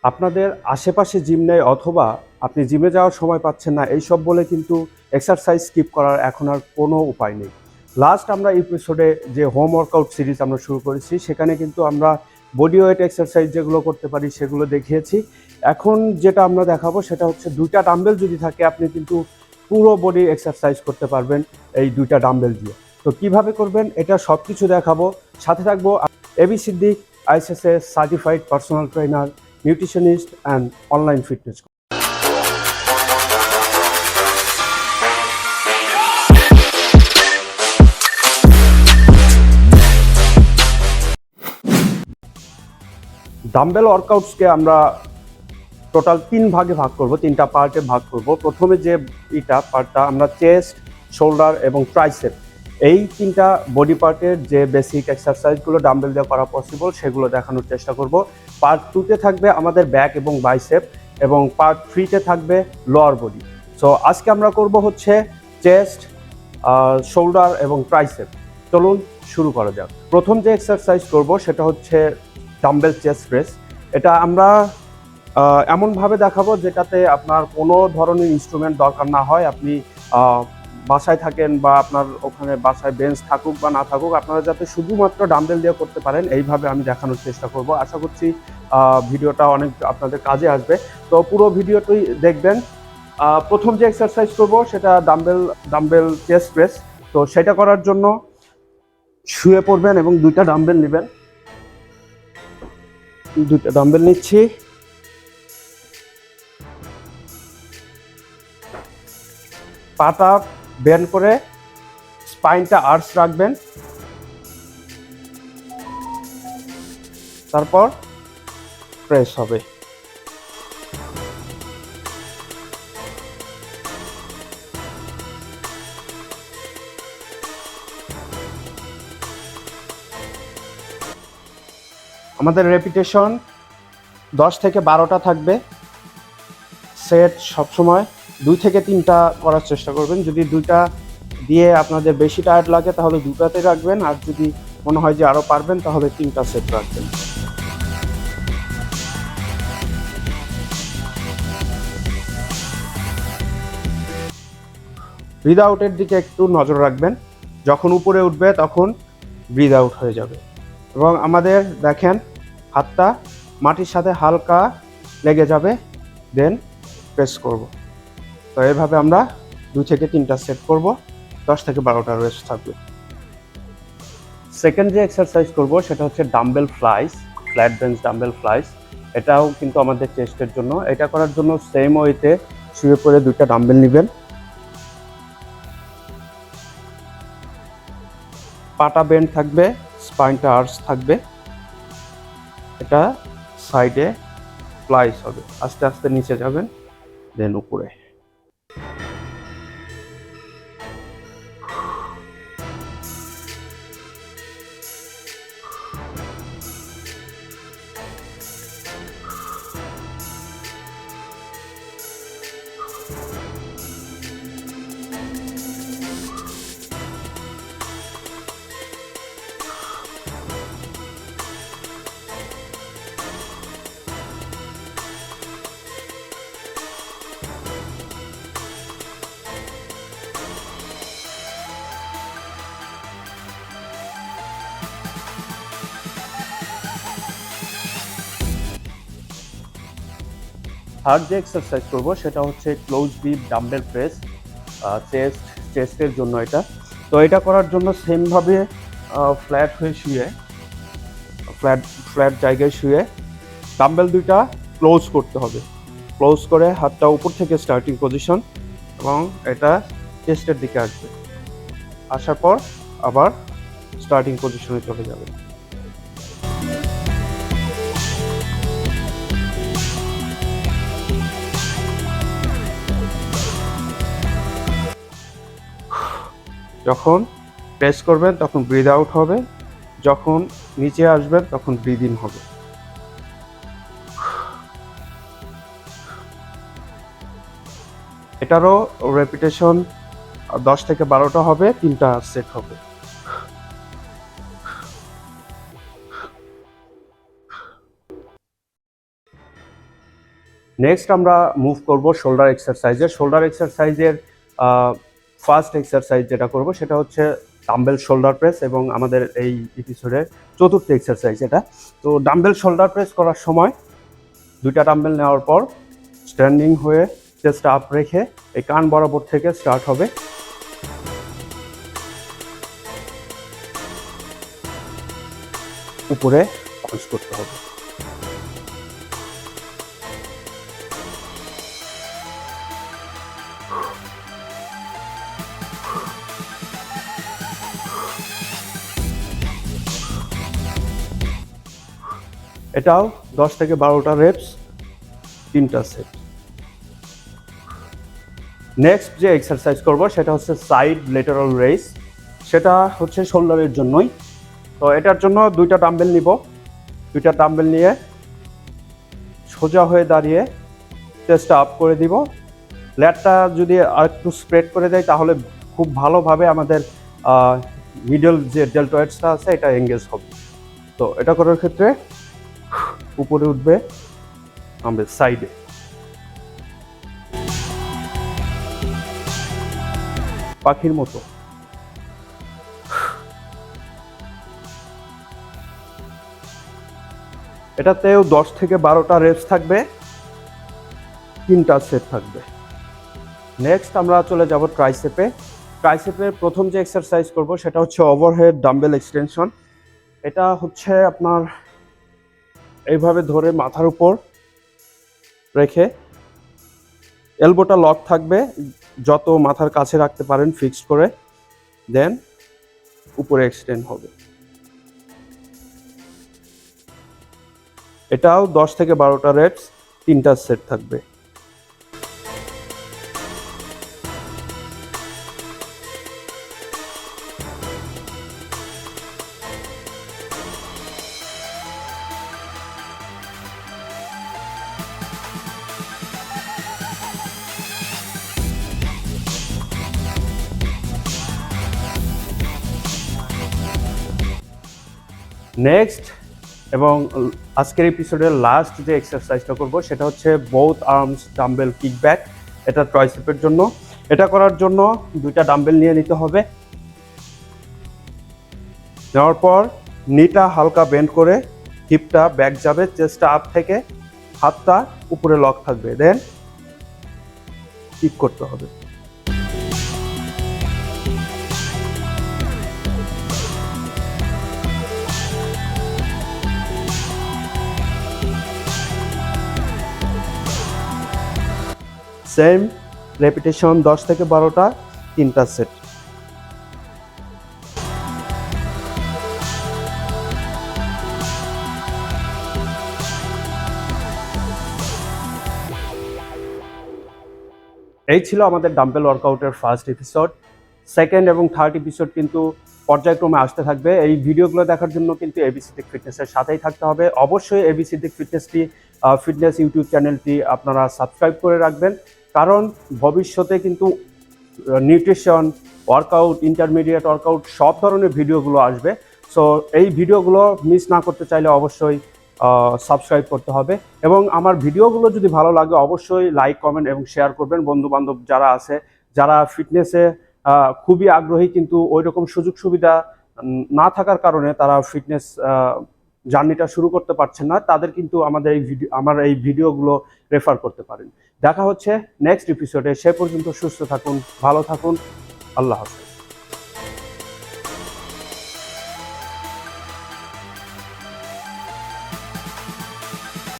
আপনাদের আশেপাশে জিম নেই অথবা আপনি জিমে যাওয়ার সময় পাচ্ছেন না, এইসব বলে কিন্তু এক্সারসাইজ স্কিপ করার এখন আর কোনো উপায় নেই। লাস্ট আমরা এপিসোডে যে হোম ওয়ার্কআউট সিরিজ আমরা শুরু করেছি, সেখানে কিন্তু আমরা বডি ওয়েট এক্সারসাইজ যেগুলো করতে পারি সেগুলো দেখিয়েছি। এখন যেটা আমরা দেখাবো সেটা হচ্ছে 2টা ডাম্বেল যদি থাকে আপনি কিন্তু পুরো বডি এক্সারসাইজ করতে পারবেন এই 2টা ডাম্বেল দিয়ে। তো কিভাবে করবেন এটা সব কিছু দেখাবো। সাথে থাকবো AB Siddique, ISS certified personal trainer, nutritionist and online fitness coach. Dumbbell ওয়ার্কআউটসকে আমরা টোটাল 3 ভাগে ভাগ করব, 3টা পার্টে ভাগ করব। প্রথমে যে পার্টটা আমরা চেস্ট, শোল্ডার এবং ট্রাইসেপ, এই 3টা বডি পার্টের যে বেসিক এক্সারসাইজগুলো ডাম্বেল দিয়ে করা পসিবল সেগুলো দেখানোর চেষ্টা করব। পার্ট 2তে থাকবে আমাদের ব্যাক এবং বাইসেপ, এবং পার্ট 3তে থাকবে লোয়ার বডি। সো আজকে আমরা করব হচ্ছে চেস্ট, শোল্ডার এবং ট্রাইসেপ। চলুন শুরু করা যাক। প্রথম যে এক্সারসাইজ করব সেটা হচ্ছে ডাম্বেল চেস্ট প্রেস। এটা আমরা এমনভাবে দেখাবো যেটাতে আপনার কোনো ধরনের ইনস্ট্রুমেন্ট দরকার না হয়। আপনি বাসায় থাকেন বা আপনার ওখানে বাসায় বেঞ্চ থাকুক বা না থাকুক, আপনারা যাতে শুধুমাত্র ডাম্বেল দিয়ে করতে পারেন এইভাবে আমি দেখানোর চেষ্টা করব। আশা করছি ভিডিওটা অনেক আপনাদের কাজে আসবে। তো পুরো ভিডিওটাই দেখবেন। প্রথম যে এক্সারসাইজ করব সেটা ডাম্বেল চেস্ট প্রেস। তো সেটা করার জন্য শুয়ে পড়বেন এবং 2টা ডাম্বেল নেবেন। 2টা ডাম্বেল নিচ্ছি। পাটা বেন্ড করে স্পাইনটা আর্চ রাখবেন, তারপর প্রেস হবে। আমাদের রেপিটেশন 10 থেকে 12টা থাকবে। সেট সবসময় 2 থেকে 3টা করার চেষ্টা করবেন। যদি 2টা দিয়ে আপনাদের বেশি টায়ার্ড লাগে তাহলে 2টাতে রাখবেন, আর যদি মনে হয় যে আরও পারবেন তাহলে 3টা সেট রাখবেন। ব্রিথ আউটের দিকে একটু নজর রাখবেন। যখন উপরে উঠবে তখন ব্রিথ আউট হয়ে যাবে। এবং আমাদের দেখেন হাতটা মাটির সাথে হালকা লেগে যাবে, দেন প্রেস করব। তো এইভাবে আমরা 2 থেকে 3টা সেট করব, 10 থেকে 12টা রেস্ট থাকবে। সেকেন্ড যে এক্সারসাইজ করব সেটা হচ্ছে dumbbell flies, flat bench dumbbell flies. এটাও কিন্তু আমাদের চেস্টের জন্য। এটা করার জন্য সেম ওয়েতে শুয়ে পড়ে 2টা ডাম্বেল নেবেন। পাটা বেন্ড থাকবে, স্পাইনটা আর্চ থাকবে। এটা সাইডে ফ্লাইস হবে, আস্তে আস্তে নিচে যাবেন, দেন উপরে। থার্ড যে এক্সারসাইজ করব সেটা হচ্ছে ক্লোজ গ্রিপ ডাম্বেল প্রেস, চেস্টের জন্য এটা। তো এটা করার জন্য সেমভাবে ফ্ল্যাট হয়ে শুয়ে, ফ্ল্যাট জায়গায় শুয়ে ডাম্বেল 2টা ক্লোজ করতে হবে। ক্লোজ করে হাতটা উপর থেকে স্টার্টিং পজিশন, এবং এটা চেস্টের দিকে আসবে। আসার পর আবার স্টার্টিং পজিশনে চলে যাবে। যখন প্রেস করবেন তখন ব্রিথ আউট হবে, যখন নিচে আসবেন তখন ব্রিথ ইন হবে। এটারও রেপিটেশন 10 থেকে 12টা হবে, 3টা সেট হবে। নেক্সট আমরা মুভ করব শোল্ডার এক্সারসাইজের। শোল্ডার এক্সারসাইজের ফার্স্ট এক্সারসাইজ যেটা করব সেটা হচ্ছে ডাম্বেল শোল্ডার প্রেস, এবং আমাদের এই এপিসোডের চতুর্থ এক্সারসাইজ এটা। তো ডাম্বেল শোল্ডার প্রেস করার সময় দুইটা ডাম্বেল নেওয়ার পর স্ট্যান্ডিং হয়ে চেস্ট আপ রেখে এই কান বরাবর থেকে স্টার্ট হবে। উপরে পাঞ্চ করতে হবে। এটাও 10 থেকে 12টা রেপস, 3টা সেট। নেক্সট যে এক্সারসাইজ করব সেটা হচ্ছে সাইড লেটারাল রেইজ। সেটা হচ্ছে শোল্ডারের জন্যই। তো এটার জন্য দুইটা ডাম্বেল নিব। দুইটা ডাম্বেল নিয়ে সোজা হয়ে দাঁড়িয়ে চেস্টটা আপ করে দিব। ল্যাটটা যদি আর একটু স্প্রেড করে দেয় তাহলে খুব ভালোভাবে আমাদের মিডল যে ডেল্টয়েডসটা আছে এটা এঙ্গেজ হবে। তো এটা করার ক্ষেত্রে উপরে উঠবে আমাদের সাইডে। পাখির মতো। এটাতেও 10 থেকে 12টা রেপস থাকবে, 3টা সেট থাকবে। নেক্সট আমরা চলে যাব ট্রাইসেপে। ট্রাইসেপের প্রথম যে এক্সারসাইজ করব সেটা হচ্ছে ওভারহেড ডাম্বেল এক্সটেনশন। এটা হচ্ছে আপনার এইভাবে ধরে মাথার উপর রেখে এলবোটা লক থাকবে, যত মাথার কাছে রাখতে পারেন ফিক্সড করে, দেন উপরে এক্সটেন্ড হবে। এটাও 10 থেকে 12টা রেপস, 3টা সেট থাকবে। নেক্সট এবং আজকের এপিসোডের লাস্ট যে এক্সারসাইজটা করব সেটা হচ্ছে বোথ আর্মস ডাম্বেল কিকব্যাক। এটা ট্রাইসেপের জন্য। এটা করার জন্য দুইটা ডাম্বেল নিয়ে নিতে হবে। নেওয়ার পর নিটা হালকা বেন্ড করে হিপটা ব্যাক যাবে, চেস্টটা আপ থেকে হাতটা উপরে লক থাকবে, দেন কিক করতে হবে। সেম রেপিটেশন 10 থেকে 12টা, 3টা সেট। এই ছিল আমাদের ডাম্বেল ওয়ার্কআউটের ফার্স্ট এপিসোড। সেকেন্ড এবং থার্ড এপিসোড কিন্তু পর্যায়ক্রমে আসতে থাকবে। এই ভিডিওগুলো দেখার জন্য কিন্তু এবি সিদ্দিক ফিটনেসের সাথেই থাকতে হবে। অবশ্যই এবি সিদ্দিক ফিটনেস ইউটিউব চ্যানেলটি আপনারা সাবস্ক্রাইব করে রাখবেন, কারণ ভবিষ্যতে কিন্তু নিউট্রিশন, ওয়ার্কআউট, ইন্টারমিডিয়েট ওয়ার্কআউট সব ধরনের ভিডিওগুলো আসবে। সো এই ভিডিওগুলো মিস না করতে চাইলে অবশ্যই সাবস্ক্রাইব করতে হবে। এবং আমার ভিডিওগুলো যদি ভালো লাগে অবশ্যই লাইক, কমেন্ট এবং শেয়ার করবেন। বন্ধুবান্ধব যারা আছে, যারা ফিটনেসে খুবই আগ্রহী কিন্তু ওই রকম সুযোগ সুবিধা না থাকার কারণে তারা ফিটনেস জার্নিটা শুরু করতে পারছেন না, তাদের কিন্তু আমার এই ভিডিওগুলো রেফার করতে পারেন। দেখা হচ্ছে নেক্সট এপিসোডে। সে পর্যন্ত সুস্থ থাকুন, ভালো থাকুন। আল্লাহ হাফেজ।